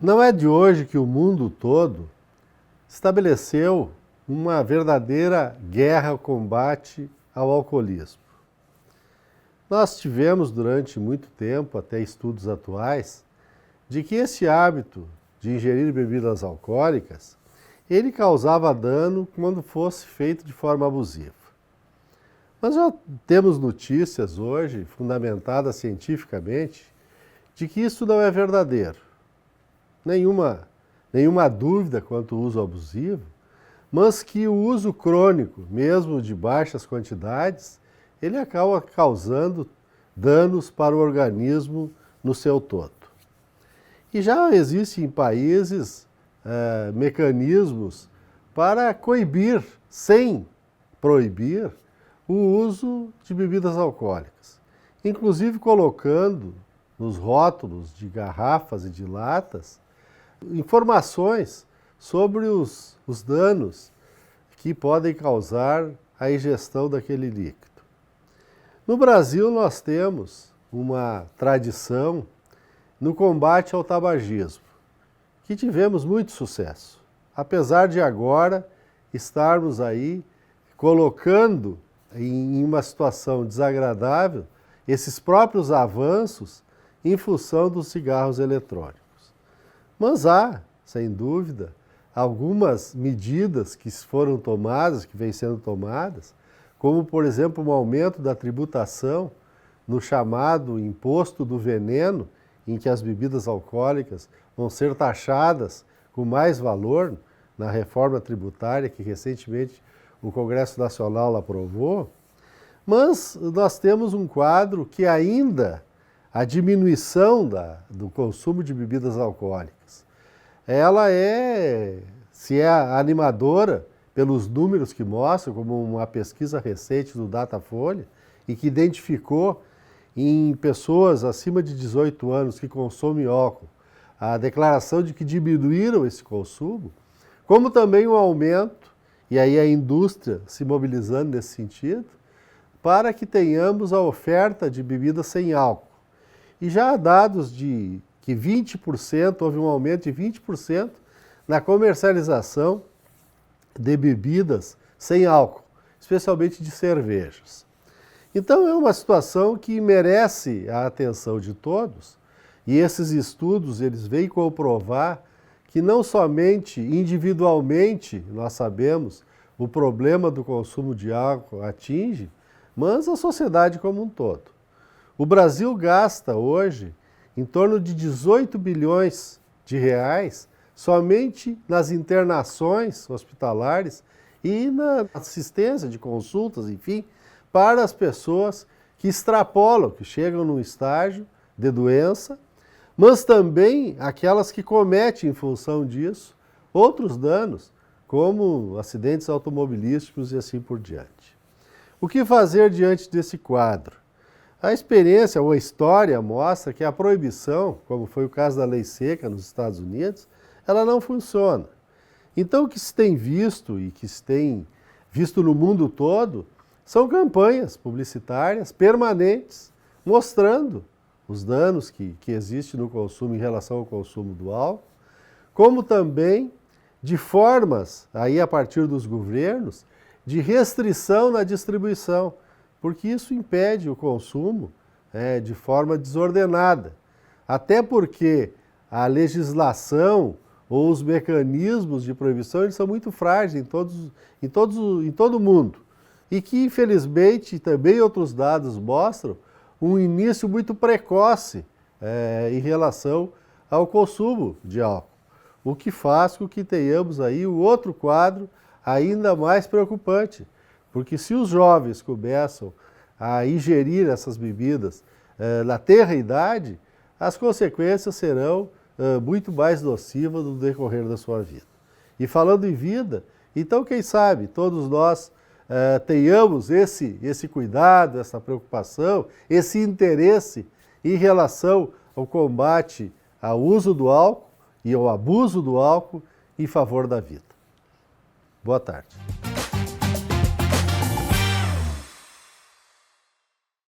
Não é de hoje que o mundo todo estabeleceu uma verdadeira guerra ao combate ao alcoolismo. Nós tivemos durante muito tempo, até estudos atuais, de que esse hábito de ingerir bebidas alcoólicas, ele causava dano quando fosse feito de forma abusiva. Nós já temos notícias hoje, fundamentadas cientificamente, de que isso não é verdadeiro. Nenhuma dúvida quanto ao uso abusivo, mas que o uso crônico, mesmo de baixas quantidades, ele acaba causando danos para o organismo no seu todo. E já existem em países mecanismos para coibir, sem proibir, o uso de bebidas alcoólicas, inclusive colocando nos rótulos de garrafas e de latas informações sobre os danos que podem causar a ingestão daquele líquido. No Brasil, nós temos uma tradição no combate ao tabagismo, que tivemos muito sucesso, apesar de agora estarmos aí colocando em uma situação desagradável esses próprios avanços em função dos cigarros eletrônicos. Mas há, sem dúvida, algumas medidas que foram tomadas, que vêm sendo tomadas, como, por exemplo, um aumento da tributação no chamado imposto do veneno, em que as bebidas alcoólicas vão ser taxadas com mais valor na reforma tributária que recentemente o Congresso Nacional aprovou. Mas nós temos um quadro que ainda a diminuição do consumo de bebidas alcoólicas, ela se é animadora pelos números que mostram, como uma pesquisa recente do Datafolha, e que identificou em pessoas acima de 18 anos que consomem álcool a declaração de que diminuíram esse consumo, como também um aumento, e aí a indústria se mobilizando nesse sentido, para que tenhamos a oferta de bebidas sem álcool. E já há dados de que 20%, houve um aumento de 20% na comercialização de bebidas sem álcool, especialmente de cervejas. Então é uma situação que merece a atenção de todos, e esses estudos eles vêm comprovar que não somente individualmente nós sabemos o problema do consumo de álcool atinge, mas a sociedade como um todo. O Brasil gasta hoje em torno de 18 bilhões de reais somente nas internações hospitalares e na assistência de consultas, enfim, para as pessoas que extrapolam, que chegam num estágio de doença, mas também aquelas que cometem em função disso outros danos, como acidentes automobilísticos e assim por diante. O que fazer diante desse quadro? A experiência ou a história mostra que a proibição, como foi o caso da lei seca nos Estados Unidos, ela não funciona. Então o que se tem visto e que se tem visto no mundo todo são campanhas publicitárias permanentes mostrando os danos que existem no consumo em relação ao consumo do álcool, como também de formas, aí a partir dos governos, de restrição na distribuição, porque isso impede o consumo de forma desordenada. Até porque a legislação ou os mecanismos de proibição eles são muito frágeis em todo o mundo. E que, infelizmente, também outros dados mostram um início muito precoce em relação ao consumo de álcool. O que faz com que tenhamos aí o outro quadro ainda mais preocupante. Porque se os jovens começam a ingerir essas bebidas na tenra idade, as consequências serão muito mais nocivas no decorrer da sua vida. E falando em vida, então quem sabe todos nós tenhamos esse cuidado, essa preocupação, esse interesse em relação ao combate ao uso do álcool e ao abuso do álcool em favor da vida. Boa tarde.